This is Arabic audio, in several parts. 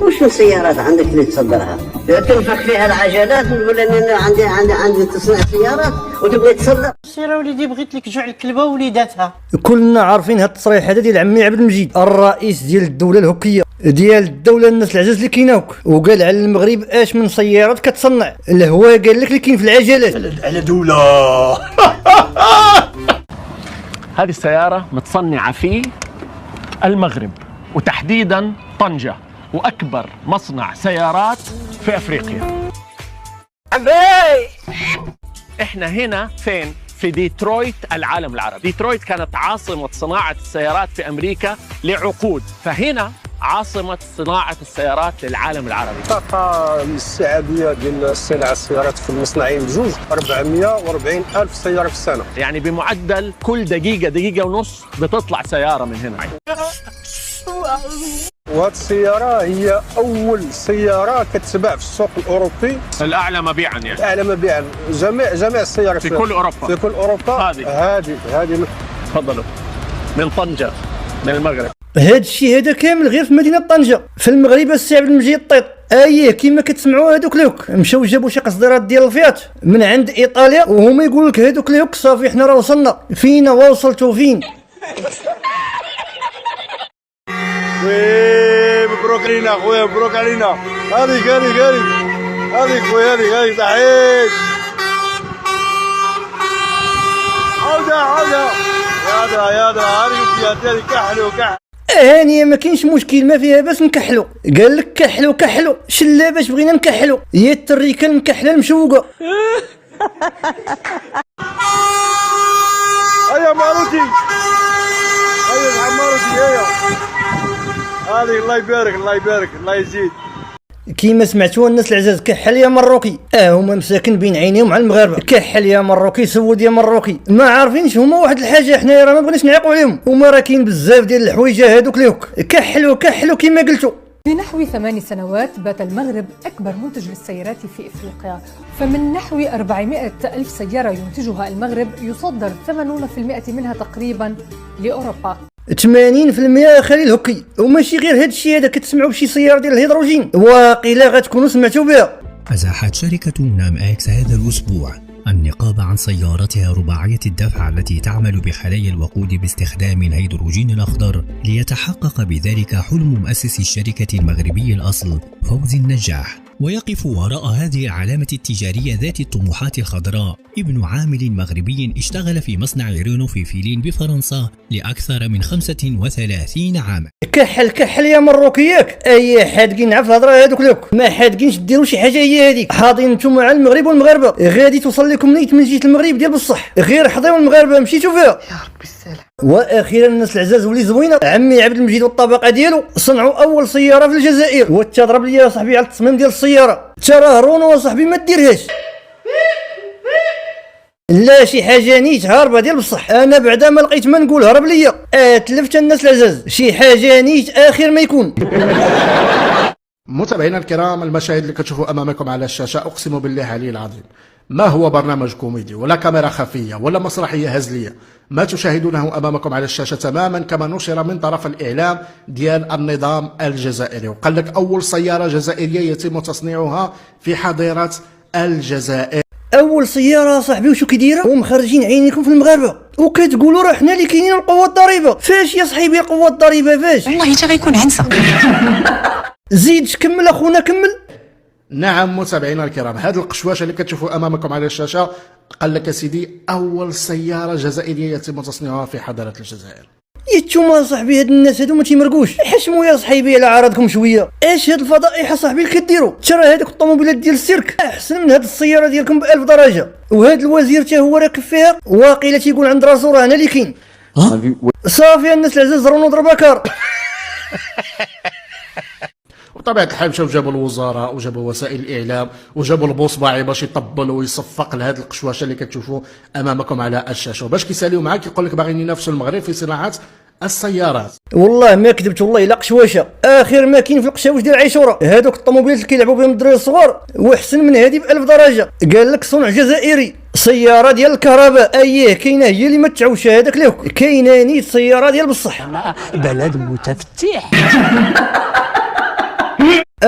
وش من سيارات عندك اللي تصدرها؟ تنفخ فيها العجلات ولا انا عندي تصنيع سيارات وتبغي تصدر؟ سير وليدي بغيت لك جوع الكلبه ووليداتها. كلنا عارفين هاد التصريح هذا ديال عمي عبد المجيد الرئيس ديال الدوله الهكيه ديال الدوله الناس العزاز اللي كايناوك، وقال على المغرب اش من سيارات كتصنع. الهوا قال لك اللي كاين في العجلات على دوله. هذه السيارة متصنعة في المغرب وتحديدا طنجة، وأكبر مصنع سيارات في أفريقيا. إحنا هنا فين؟ في ديترويت العالم العربي. ديترويت كانت عاصمة صناعة السيارات في أمريكا لعقود، فهنا عاصمة صناعة السيارات للعالم العربي. الطاقة الاستيعابية ديال صناعة السيارات في المصنعين بجوج 440 ألف سيارة في السنة. يعني بمعدل كل دقيقة ونص بتطلع سيارة من هنا. وهذه السيارة هي أول سيارة كتباع في السوق الأوروبي، الأعلى مبيعا يعني. أعلى مبيعا جميع السيارات في كل أوروبا. في كل أوروبا. هذه تفضلوا من طنجة من المغرب. هاد الشيء هذا كامل غير في مدينه طنجه في المغرب. السي عبد المجيد طيط اييه كيما كتسمعوا هذوك لوك مشاو جابوا شي قصديرات ديال الفيات من عند ايطاليا، وهما يقولوا لك هذوك لوك صافي حنا راه وصلنا. فينا وصلتوا فين؟ وي مبروك علينا خويا، مبروك علينا. هذيك خويا، هذيك صحيح. عودة يا هذيك كحلو. هانيه ما كاينش مشكل، ما فيها باس نكحلو. قال لك كحلو شلا باش بغينا نكحلو يا التريكه المكحله المشوقه. هيا ماروتي، هيا ماروتي، هيا هذه. الله يبارك الله يزيد. كيما سمعتوا الناس العزاز، كحل يا مروكي. هما مساكن بين عينيهم على المغاربه. كحل يا مروكي، سود يا مروكي، ما عارفينش هما واحد الحاجه حنايا راه ما بغيناش نعيقوا عليهم. هما راه كاين بزاف ديال الحويجه هذوك ليوك كحلوا كيما قلتوا. في نحو 8 سنوات بات المغرب أكبر منتج للسيارات في إفريقيا، فمن نحو 400 ألف سيارة ينتجها المغرب يصدر 80% منها تقريبا لأوروبا. 80% خليل هكي. وماشي غير هذا الشيء هذا، كتسمعوا بشي سياره ديال الهيدروجين واقيلا غتكونوا سمعتوا بها. أزاحت شركة نام إكس هذا الأسبوع النقاب عن سيارتها رباعية الدفع التي تعمل بخلايا الوقود باستخدام الهيدروجين الأخضر، ليتحقق بذلك حلم مؤسس الشركة المغربي الأصل فوزي النجاح. ويقف وراء هذه العلامة التجارية ذات الطموحات الخضراء ابن عامل مغربي اشتغل في مصنع رينو في فيلين بفرنسا لأكثر من 35 عاما. كحل يا مروكياك. اي حادقين عف الهضره هذوك لوك، ما حادقينش ديروا شي حاجه هي هذيك. حاضين نتوما على المغرب والمغاربه، غادي توصل لكم نيت من جهه المغرب ديال بصح، غير حضيو المغاربه مشيتوا فيها يا ربي السلام. واخيرا الناس العزاز واللي زوينه، عمي عبد المجيد والطبقه ديالو صنعوا اول سياره في الجزائر. وتضرب لي صاحبي على التصميم ديال السياره، ترى رونو صاحبي ما ديرهاش. لا شي حاجه نيت هاربه ديال بصح. انا بعدا ما لقيت ما نقول هرب ليا. تلفت الناس العزاز، شي حاجه نيت اخر ما يكون. متابعينا الكرام، المشاهد اللي كتشوفوا امامكم على الشاشه اقسم بالله علي العظيم ما هو برنامج كوميدي ولا كاميرا خفيه ولا مسرحيه هزليه. ما تشاهدونه امامكم على الشاشه تماما كما نشر من طرف الاعلام ديال النظام الجزائري. وقال لك اول سياره جزائريه يتم تصنيعها في حظيره الجزائر. اول سياره صاحبي وشو كيديره ومخرجين عينيكم في المغاربه، وكتقولوا راه حنا اللي كاينين القوه الضريبه. فاش يا صاحبي القوه الضريبه فاش؟ والله حتى غيكون عنسه. زيد كمل اخونا كمل. نعم متابعينا الكرام، هذه القشواشه اللي كتشوفوا امامكم على الشاشه قال لك سيدي اول سياره جزائريه يتم تصنيعها في حضاره الجزائر. يتوما صاحبي هاد الناس هادو ما تيمرقوش، حشموا يا صاحبي على عرضكم شويه. اش هاد الفضائح صاحبي اللي كديروا؟ ترى هذوك الطوموبيلات ديال السيرك احسن من هاد السياره ديالكم ب1000 درجه. وهاد الوزير حتى هو راكب فيها واقيلا تيقول عند راسو راه انا اللي كاين. صافي الناس العزاز رونو ضربه كار. وبطبيعه الحال مشاو جابوا الوزراء وجابوا وسائل الاعلام وجابوا البوصباعي باش يطبل ويصفق لهذه القشواشه اللي كتشوفوا امامكم على الشاشه. وباش كيساليو معاك كيقول لك باغيين ينافسوا المغرب في صناعه السيارات. والله ما كذبت، والله الا قشواشه. اخر ما كاين في القشاوش ديال عاشوره هذوك الطوموبيلات اللي كيلعبوا بهم الدراري الصغار، واحسن من هذه ب1000 درجه. قال لك صنع جزائري، سياره ديال الكهرباء. اييه كاينه هي اللي ما تعوش هذاك ليك، كاينه نيت سياره ديال بصح. بلد متفتح.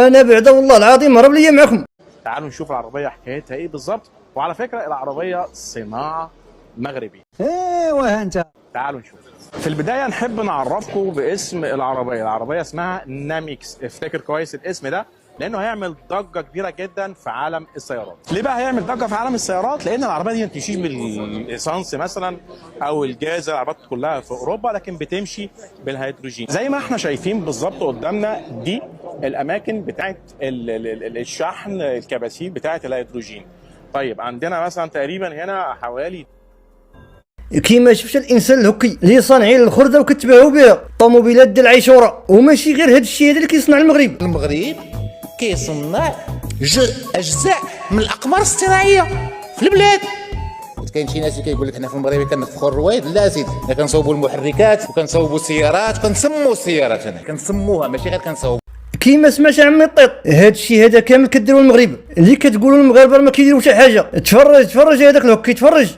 انا بعدا والله العظيم هرب ليا معكم. تعالوا نشوف العربيه حكايتها ايه بالظبط. وعلى فكره العربيه صناعه مغربي. ايوه انت. تعالوا نشوف. في البدايه نحب نعرفكم باسم العربيه اسمها ناميكس. افتكر كويس الاسم ده لانه هيعمل ضجه كبيره جدا في عالم السيارات. ليه بقى هيعمل ضجه في عالم السيارات؟ لان العربيه دي ما بتمشيش بالاسانس مثلا او الجاز، العربيات كلها في اوروبا، لكن بتمشي بالهيدروجين. زي ما احنا شايفين بالظبط قدامنا دي الاماكن بتاعت الشحن، الكباسين بتاعت الهيدروجين. طيب عندنا مثلا تقريبا هنا حوالي كيما شفت الانسان الهكي اللي صانعين الخرده وكتباهوا بها طوموبيلات ديال العيشوره، وماشي غير هذا الشيء هذا اللي كيصنع المغرب كيصنع اجزاء من الاقمار الصناعيه في البلاد. كاين شي ناس اللي كيقول لك حنا في المغرب كنفخروا الرويض. لا سيدي، حنا كنصوبوا المحركات وكنصوبوا السيارات وكنسموا السيارات، هنا كنسموها ماشي غير كنصوبوا. كيما سمعت عمي الطيط، هذا الشيء هذا كامل كديروا المغرب. اللي كتقولوا المغاربه ما كيديروا حتى حاجه. تفرج هذاك الهكي تفرج.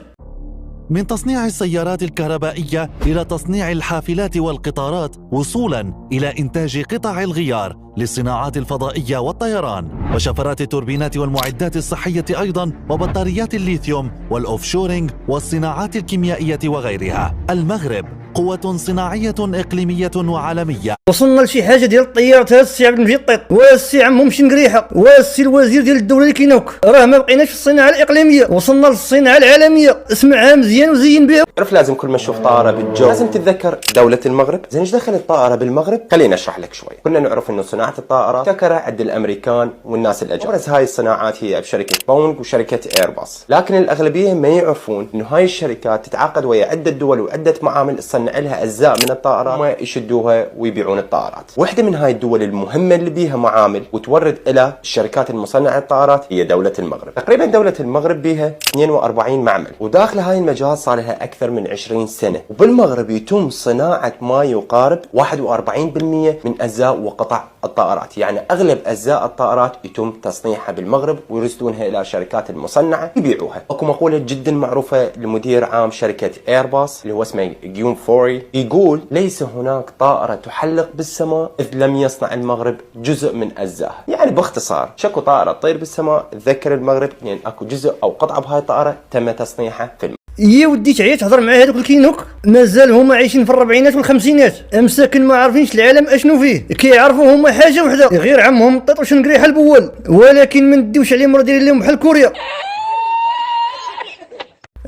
من تصنيع السيارات الكهربائية إلى تصنيع الحافلات والقطارات، وصولاً إلى إنتاج قطع الغيار للصناعات الفضائية والطيران، وشفرات التوربينات والمعدات الصحية أيضاً، وبطاريات الليثيوم والأوفشورينج والصناعات الكيميائية وغيرها. المغرب قوة صناعية إقليمية وعالمية. وصلنا لشي حاجة ديال الطيارات. هذا السي عبد المجيد الطيط، والسي عمهم شنقريحة، والسي الوزير ديال الدولة اللي كينوك، راه ما بقيناش في الصناعة الإقليمية، وصلنا للصناعة العالمية. اسمعها مزيان وزين بها. عرف لازم كل ما تشوف طائرة بالجو لازم تتذكر دولة المغرب. زين ايش دخل الطائرة بالمغرب؟ خليني اشرح لك شوي. كنا نعرف انه صناعة الطائرات ابتكرها عند الامريكان والناس الاجانب. ابرز هاي الصناعات هي بشركة بونغ وشركة ايرباص، لكن الاغلبية ما يعرفون انه هاي الشركات تتعاقد ويا عدة دول وعدة معامل تصنع لها اجزاء من الطائرات وما يشدوها ويبيعون الطائرات. واحدة من هاي الدول المهمة اللي بيها معامل وتورد الى الشركات المصنعة الطائرات هي دولة المغرب. تقريبا دولة المغرب بيها 42 معمل، وداخل هاي المجال صار لها اكثر من 20 سنة. وبالمغرب يتم صناعة ما يقارب 41% من اجزاء وقطع الطائرات، يعني اغلب اجزاء الطائرات يتم تصنيعها بالمغرب ويرسلونها الى شركات المصنعة يبيعوها. اكو مقولة جدا معروفة لمدير عام شركة ايرباص اللي هو اسمه جيوم فوري، يقول ليس هناك طائرة تحلق بالسماء إذ لم يصنع المغرب جزء من أجزائها. يعني باختصار شكو طائرة تطير بالسماء تذكر المغرب، يعني اكو جزء أو قطعة بهاي الطائرة تم تصنيعها في المغرب. يا ودي تعيا تهضر مع هذوك الكينوك، مازال هما عايشين في الربعينات والخمسينات، مساكن ما عارفينش العالم اشنو فيه. كيعرفوا هما حاجة وحدة غير عمهم الطيط وشنقريحة البوال، ولكن ما نديوش عليهم راه دايرين لهم بحال كوريا.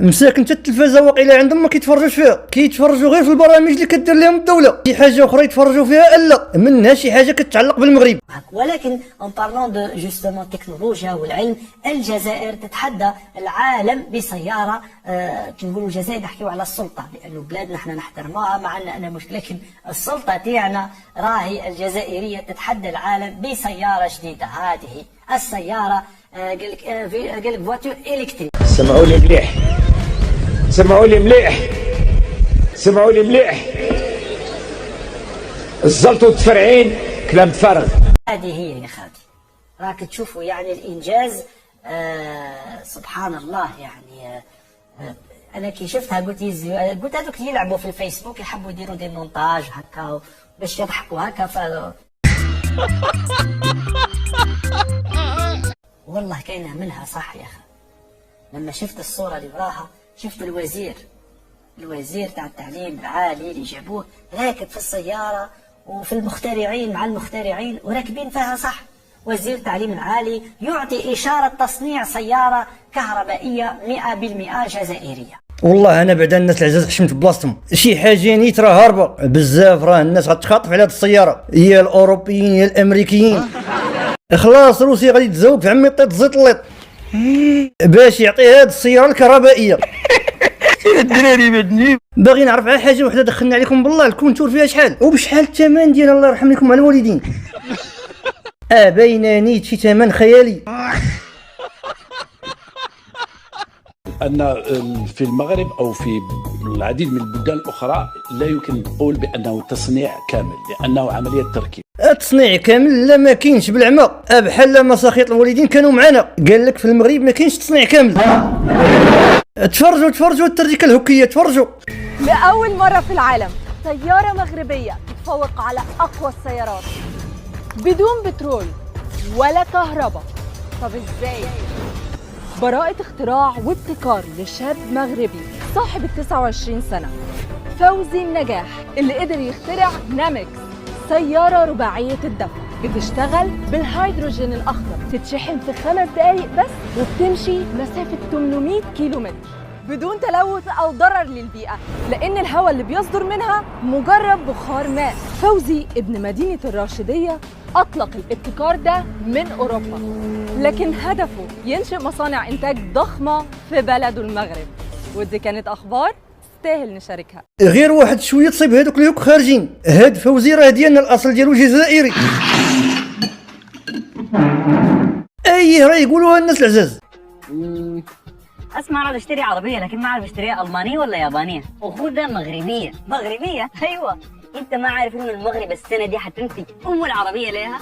مساكن حتى التلفازه واقيلا عندهم ما كيتفرجوش فيها، كيتفرجوا غير في البرامج اللي كدير لهم الدوله. شي حاجه اخرى يتفرجوا فيها الا منها شي حاجه كتعلق بالمغرب. ولكن اون بارلون دو جوستومون التكنولوجيا والعلم، الجزائر تتحدى العالم بسياره. كي نقولوا الجزائر نحكيو على السلطه، لانه بلادنا احنا نحترموها ما عندنا انا مشكل، لكن السلطه تاعنا راهي الجزائريه تتحدى العالم بسياره جديده. هذه السياره قال لك فواتور الكتريك. سمعوا لي مليح، سمعوا لي مليح، سمعوا لي مليح، الزلط والتفرعين كلام فارغ. هذه هي يا خالتي، راك تشوفوا يعني الانجاز. سبحان الله. يعني انا كي شفتها قلت هذوك يلعبوا في الفيسبوك يحبوا يديروا دي مونتاج هكا باش يضحكوا هكا والله كاينه منها صح يا اخي. لما شفت الصوره اللي وراها شفت الوزير تاع التعليم العالي اللي جابوه راكب في السياره، وفي المخترعين مع المخترعين وراكبين فيها صح. وزير التعليم العالي يعطي اشاره تصنيع سياره كهربائيه 100% جزائريه. والله انا بعد الناس العزاز حشمت بلاصتهم. شي حاجه نيت راه هاربه بزاف، راه الناس غتخاطف على هاد السياره، يا الاوروبيين يا الامريكيين. خلاص روسي غادي تزوق في عمي الطيط زيت الليط باش يعطي هاد السياره الكهربائيه. الدراري بدني باغي نعرف على حاجه وحده دخلنا عليكم بالله، الكونتور فيها شحال وبشحال الثمن ديالها؟ الله يرحم لكم على الوالدين. باينه نيت شي ثمن خيالي. أن في المغرب أو في العديد من البلدان الأخرى لا يمكن القول بأنه تصنيع كامل، لأنه عملية تركيب. التصنيع كامل لا ما كاينش بالعمى، بحال مساخيط الوالدين كانوا معنا قال لك في المغرب ما كاينش تصنيع كامل. تفرجوا الترجيكه الهكيه، تفرجوا. لأول مرة في العالم سيارة مغربية تتفوق على أقوى السيارات بدون بترول، ولا كهرباء. طب ازاي؟ براءة اختراع وابتكار لشاب مغربي صاحب 29 سنة، فوزي النجاح، اللي قدر يخترع نامكس، سيارة رباعية الدفع بتشتغل بالهيدروجين الأخضر، تتشحن في 5 دقايق بس وبتمشي مسافة 800 كيلومتر بدون تلوث أو ضرر للبيئة، لأن الهواء اللي بيصدر منها مجرد بخار ماء. فوزي ابن مدينة الراشدية أطلق الابتكار ده من أوروبا، لكن هدفه ينشئ مصانع إنتاج ضخمة في بلده المغرب، ودي كانت أخبار تستاهل نشاركها. غير واحد شويه تصيب هذوك اليوك خارجين. هاد فوزي راه ديالنا الاصل ديالو جزائري. اي راه يقولوها الناس العزاز. اسمع، انا بشتري عربيه لكن ما اعرف اشتريها المانيه ولا يابانيه، وخدها مغربيه. مغربيه؟ ايوه. انت ما عارف انه المغرب السنه دي حتنتج العربيه ليها؟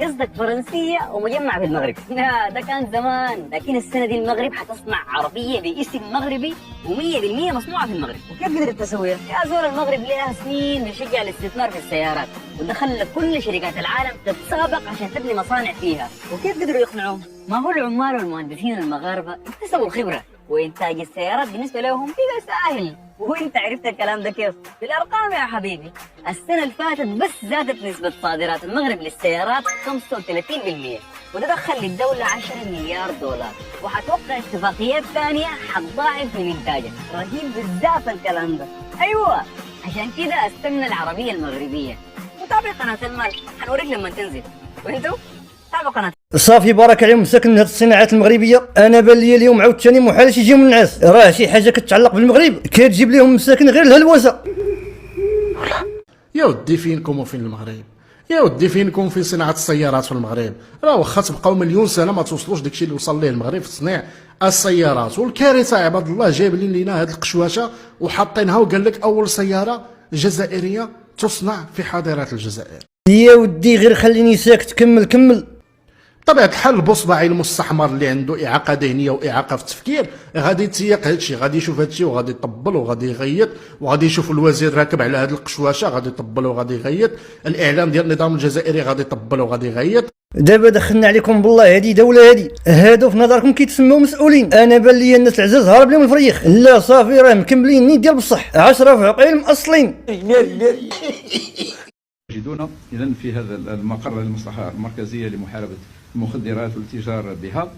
قصدك فرنسيه ومجمع في المغرب. لا ده كان زمان، لكن السنه دي المغرب حتصنع عربيه باسم مغربي و100% مصنوعه في المغرب. وكيف قدرت تسويها؟ يا زول المغرب لها سنين بيشجع الاستثمار في السيارات، ودخل كل شركات العالم تتسابق عشان تبني مصانع فيها. وكيف قدروا يقنعوهم؟ ما هو العمال والمهندسين المغاربه اكتسبوا الخبره، وانتاج السيارات بالنسبه لهم بقى سهل. وانت عرفت الكلام ده كيف؟ بالارقام يا حبيبي. السنه اللي فاتت بس زادت نسبه صادرات المغرب للسيارات 35%، وده دخل للدوله 10 مليار دولار، وحتوقع اتفاقيات ثانيه حتضاعف من انتاجها. رهيب بالذات الكلام ده. ايوه، عشان كده استنى العربيه المغربيه. وتابع قناه المال، حنوريك لما تنزل. وانتوا تابعوا قناه. صافي بارك عليهم مساكن هاد الصناعات المغربيه. انا بان لي اليوم عاوتاني محال يجيو من الناس، راه شي حاجه كتعلق بالمغرب كتجيب لهم مساكن غير الهلوسه. يا ودي فينكم وفين المغرب؟ يا ودي فينكم في صناعه السيارات في المغرب؟ راه واخا تبقاو مليون سنه ما توصلوش داكشي اللي وصل ليه المغرب في تصنيع السيارات. والكارثه عباد الله جايبين لينا هاد القشواشه وحاطينها وقال لك اول سياره جزائريه تصنع في حاضره الجزائر. يا ودي غير خليني ساكت، كمل. طبيعة الحال البصبعي المستحمر اللي عنده إعاقة ذهنية وإعاقة في التفكير غادي يتسيق هادشي، غادي يشوف هادشي وغادي يطبل وغادي يغيط، وغادي يشوف الوزير راكب على هاد القشواشه غادي يطبل وغادي يغيط، الإعلام ديال النظام الجزائري غادي يطبل وغادي يغيط. دابا دخلنا عليكم بالله، هادي دوله هادي، هادو في نظركم كيتسموا مسؤولين. انا بان لي الناس العزاز هرب لهم الفريخ. لا صافي راه مكملين نيت ديال بصح، 10 في عقيل مأصلين. يجدون إذن في هذا المقر المصلحة المركزية لمحاربة المخدرات والتجارة بها.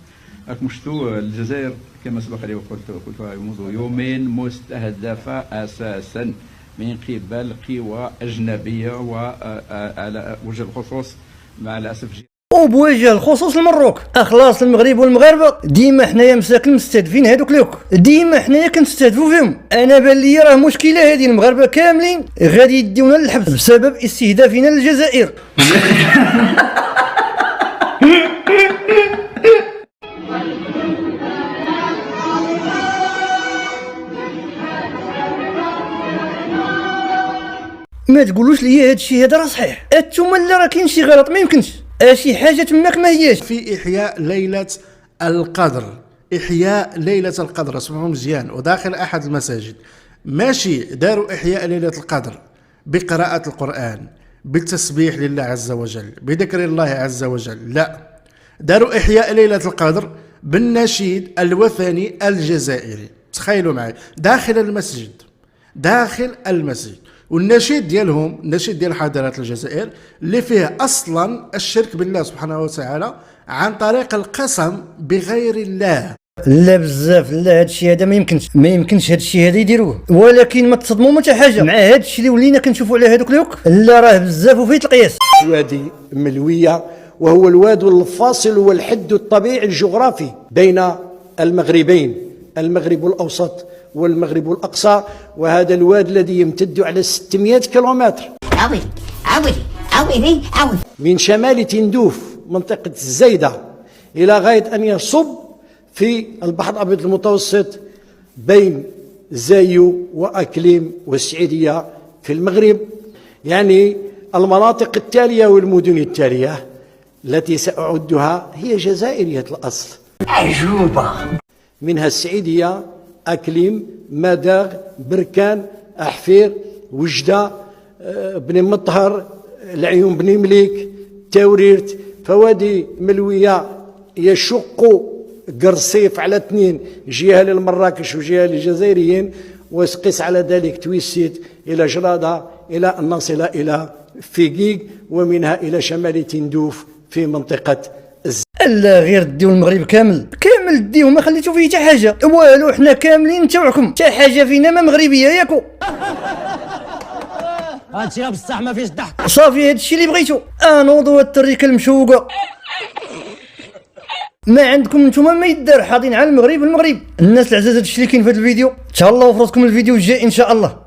راكم شفتوا الجزائر كما سبق لي وقلتها منذ يومين مستهدفة أساسا من قبل قوى أجنبية، وعلى وجه الخصوص مع الأسف وبوجه الخصوص المروك. اخلاص المغرب والمغاربه ديما حنايا مساكن مستهدفين هذوك اليوك، ديما حنايا كنستهدفوا فيهم. انا بان لي راه مشكله هذه، المغاربه كاملين غادي يديونا للحبس بسبب استهدافنا للجزائر. ما تقولوش لي هادشي هذا راه صحيح، انتوما اللي راه كاين شي غلط، ما يمكنش شي حاجه تماك ما هياش. في إحياء ليلة القدر، إحياء ليلة القدر، اسمعوا مزيان، وداخل أحد المساجد ماشي داروا إحياء ليلة القدر بقراءة القرآن، بالتسبيح لله عز وجل، بذكر الله عز وجل، لا، داروا إحياء ليلة القدر بالنشيد الوثني الجزائري. تخيلوا معي داخل المسجد، داخل المسجد، والنشيد ديالهم نشيد ديال حضارات الجزائر اللي فيه اصلا الشرك بالله سبحانه وتعالى عن طريق القسم بغير الله. لا بزاف، لا هادشي هذا ما يمكنش هادشي هذا يديروه. ولكن ما تصدموا ما حتى حاجه مع هادشي اللي ولينا كنشوفوا على هادوك اليوك، لا راه بزاف وفيه القياس. وادي ملويه، وهو الواد الفاصل والحد الطبيعي الجغرافي بين المغربين، المغرب الاوسط والمغرب الأقصى، وهذا الواد الذي يمتد على 600 كيلومتر من شمال تندوف منطقة الزايدة إلى غاية أن يصب في البحر الأبيض المتوسط بين زايو وأكليم والسعيدية في المغرب. يعني المناطق التالية والمدن التالية التي سأعدها هي جزائرية الأصل، عجوبة، منها السعيدية، أكليم، مداغ، بركان، أحفير، وجدة، بني مطهر، العيون بني مليك، تاوريرت، فوادي ملويه يشق قرصيف على اثنين، جهه للمراكش وجهه للجزائريين، وقس على ذلك تويسيت الى جراده الى ان نصل الى فيقيق ومنها الى شمال تندوف في منطقه لا غير ديو المغرب كامل ديو، ما خليتو فيه حتى حاجه والو، حنا كاملين تبعكم، حتى حاجه فينا ما مغربيه ياكو. هادشي راه بصح ما فيهش ضحك. صافي هادشي اللي بغيتو، نوضوا التريكه المشوقه. ما عندكم نتوما ما يدار، حاضين على المغرب. الناس العزاز هادشي اللي كاين في هذا الفيديو، تهلاو في راسكم الفيديو الجاي ان شاء الله.